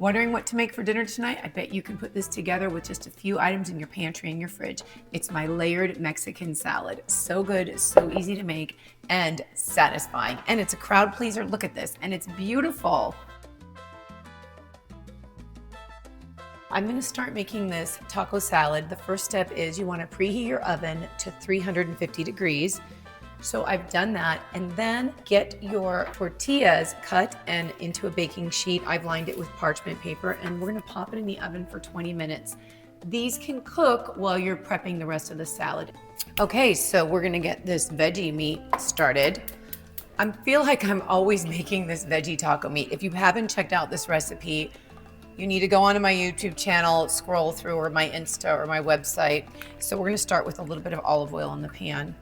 Wondering what to make for dinner tonight? I bet you can put this together with just a few items in your pantry and your fridge. It's my layered Mexican salad. So good, so easy to make, and satisfying. And it's a crowd pleaser. Look at this, and it's beautiful. I'm gonna start making this taco salad. The first step is you wanna preheat your oven to 350 degrees. So I've done that, and then get your tortillas cut and into a baking sheet. I've lined it with parchment paper, and we're gonna pop it in the oven for 20 minutes. These can cook while you're prepping the rest of the salad. Okay, so we're gonna get this veggie meat started. I feel like I'm always making this veggie taco meat. If you haven't checked out this recipe, you need to go onto my YouTube channel, scroll through, or my Insta or my website. So we're gonna start with a little bit of olive oil in the pan.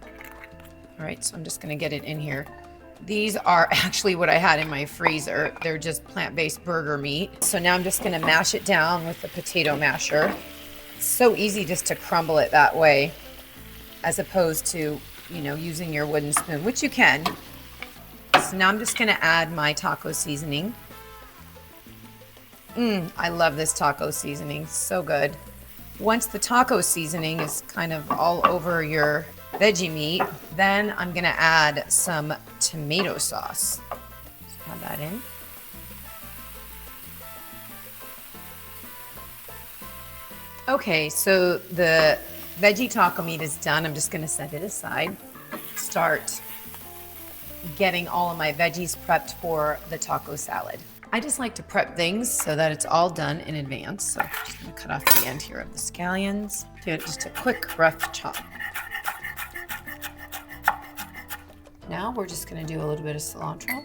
All right, so I'm just gonna get it in here. These are actually what I had in my freezer. They're just plant-based burger meat. So now I'm just gonna mash it down with the potato masher. It's so easy just to crumble it that way, as opposed to, using your wooden spoon, which you can. So now I'm just gonna add my taco seasoning. I love this taco seasoning, so good. Once the taco seasoning is kind of all over your veggie meat, then I'm gonna add some tomato sauce. Just add that in. Okay, so the veggie taco meat is done. I'm just gonna set it aside. Start getting all of my veggies prepped for the taco salad. I just like to prep things so that it's all done in advance. So I'm just gonna cut off the end here of the scallions. Do just a quick rough chop. Now we're just gonna do a little bit of cilantro.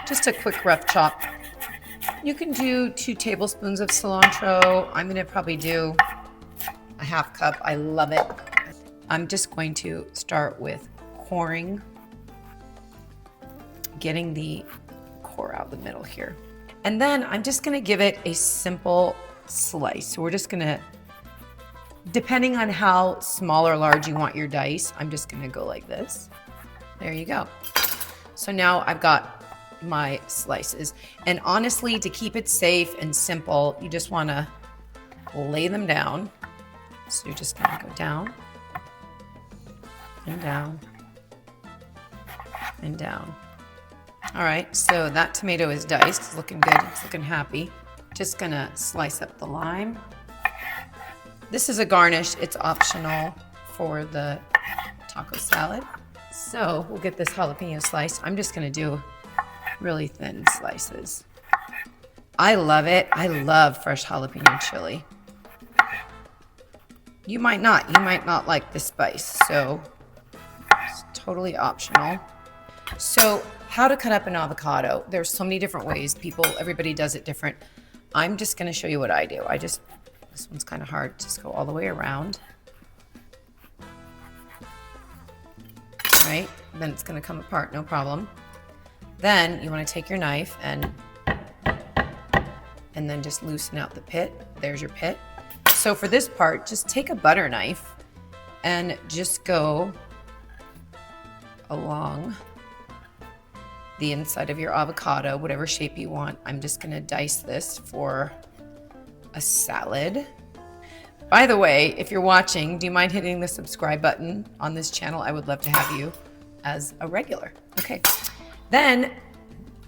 Just a quick rough chop. You can do 2 tablespoons of cilantro. I'm gonna probably do a half cup. I love it. I'm just going to start with coring, getting the core out the middle here. And then I'm just gonna give it a simple slice. So we're just gonna, depending on how small or large you want your dice, I'm just gonna go like this. There you go. So now I've got my slices. And honestly, to keep it safe and simple, you just wanna lay them down. So you're just gonna go down and down and down. All right, so that tomato is diced. It's looking good, it's looking happy. Just gonna slice up the lime. This is a garnish, it's optional for the taco salad. So we'll get this jalapeno sliced. I'm just gonna do really thin slices. I love it. I love fresh jalapeno chili. You might not like the spice, so it's totally optional. So how to cut up an avocado. There's so many different ways. Everybody does it different. I'm just gonna show you what I do. This one's kind of hard. Just go all the way around. Right? Then it's gonna come apart, no problem. Then you wanna take your knife and then just loosen out the pit. There's your pit. So for this part, just take a butter knife and just go along the inside of your avocado, whatever shape you want. I'm just gonna dice this for a salad. By the way, if you're watching, do you mind hitting the subscribe button on this channel? I would love to have you as a regular. Okay, then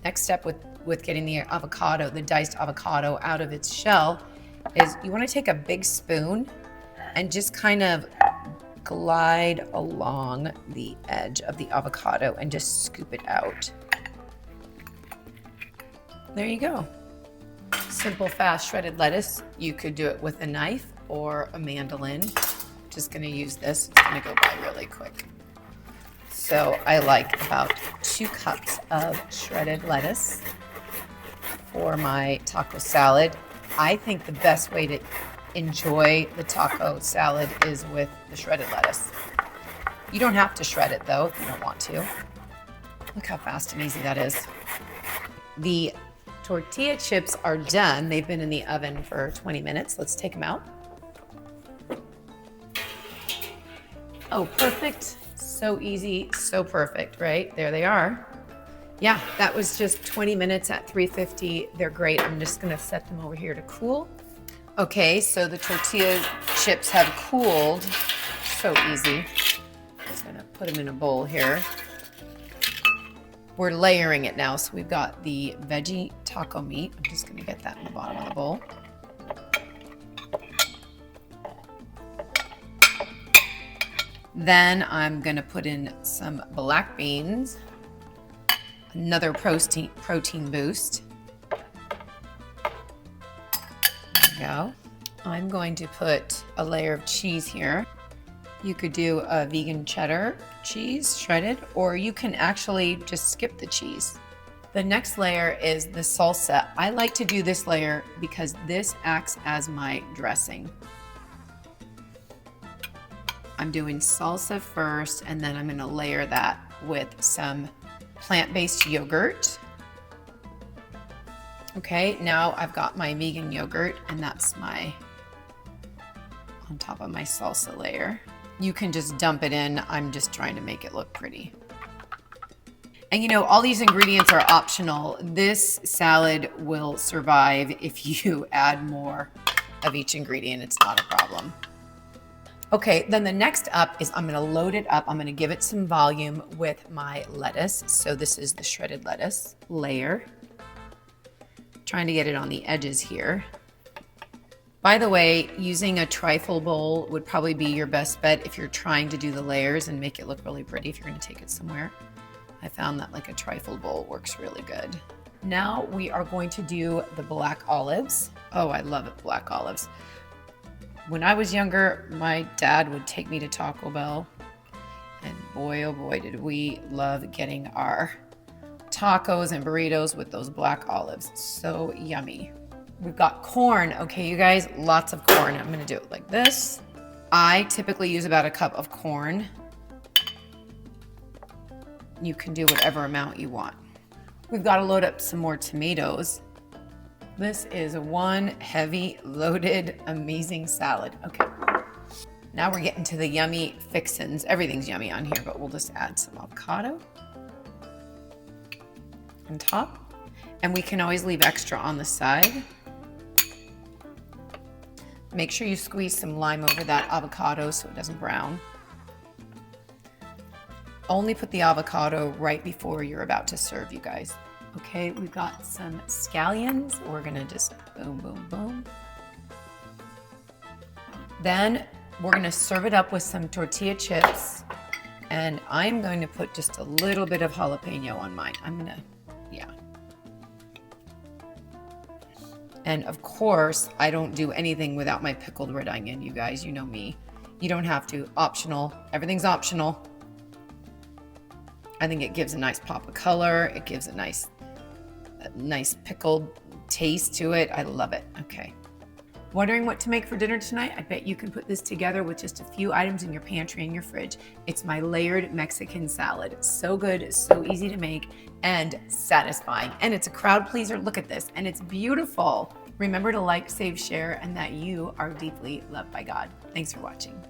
next step with getting the avocado, the diced avocado out of its shell, is you wanna take a big spoon and just kind of glide along the edge of the avocado and just scoop it out. There you go. Simple, fast shredded lettuce. You could do it with a knife or a mandolin. Just gonna use this, it's gonna go by really quick. So I like about 2 cups of shredded lettuce for my taco salad. I think the best way to enjoy the taco salad is with the shredded lettuce. You don't have to shred it though if you don't want to. Look how fast and easy that is. The tortilla chips are done. They've been in the oven for 20 minutes. Let's take them out. Oh, perfect. So easy, so perfect, right? There they are. Yeah, that was just 20 minutes at 350. They're great. I'm just gonna set them over here to cool. Okay, so the tortilla chips have cooled. So easy. Just gonna put them in a bowl here. We're layering it now. So we've got the veggie taco meat. I'm just gonna get that in the bottom of the bowl. Then I'm gonna put in some black beans, another protein boost. There we go. I'm going to put a layer of cheese here. You could do a vegan cheddar cheese shredded, or you can actually just skip the cheese. The next layer is the salsa. I like to do this layer because this acts as my dressing. I'm doing salsa first, and then I'm going to layer that with some plant-based yogurt. Okay, now I've got my vegan yogurt, and that's on top of my salsa layer. You can just dump it in. I'm just trying to make it look pretty. And you know, all these ingredients are optional. This salad will survive if you add more of each ingredient. It's not a problem. Okay, then the next up is I'm gonna load it up. I'm gonna give it some volume with my lettuce. So this is the shredded lettuce layer. Trying to get it on the edges here. By the way, using a trifle bowl would probably be your best bet if you're trying to do the layers and make it look really pretty if you're gonna take it somewhere. I found that like a trifle bowl works really good. Now we are going to do the black olives. Oh, I love it, black olives. When I was younger, my dad would take me to Taco Bell, and boy, oh boy, did we love getting our tacos and burritos with those black olives. So yummy. We've got corn. Okay, you guys, lots of corn. I'm gonna do it like this. I typically use about a cup of corn. You can do whatever amount you want. We've got to load up some more tomatoes. This is one heavy, loaded, amazing salad. Okay, now we're getting to the yummy fixins. Everything's yummy on here, but we'll just add some avocado on top. And we can always leave extra on the side. Make sure you squeeze some lime over that avocado so it doesn't brown. Only put the avocado right before you're about to serve, you guys. Okay, we've got some scallions. We're gonna just boom, boom, boom. Then we're gonna serve it up with some tortilla chips. And I'm going to put just a little bit of jalapeno on mine. Yeah. And of course, I don't do anything without my pickled red onion, you guys. You know me. You don't have to. Optional. Everything's optional. I think it gives a nice pop of color. It gives a nice pickled taste to it. I love it. Okay. Wondering what to make for dinner tonight? I bet you can put this together with just a few items in your pantry and your fridge. It's my layered Mexican salad. So good, so easy to make, and satisfying. And it's a crowd pleaser. Look at this. And it's beautiful. Remember to like, save, share, and that you are deeply loved by God. Thanks for watching.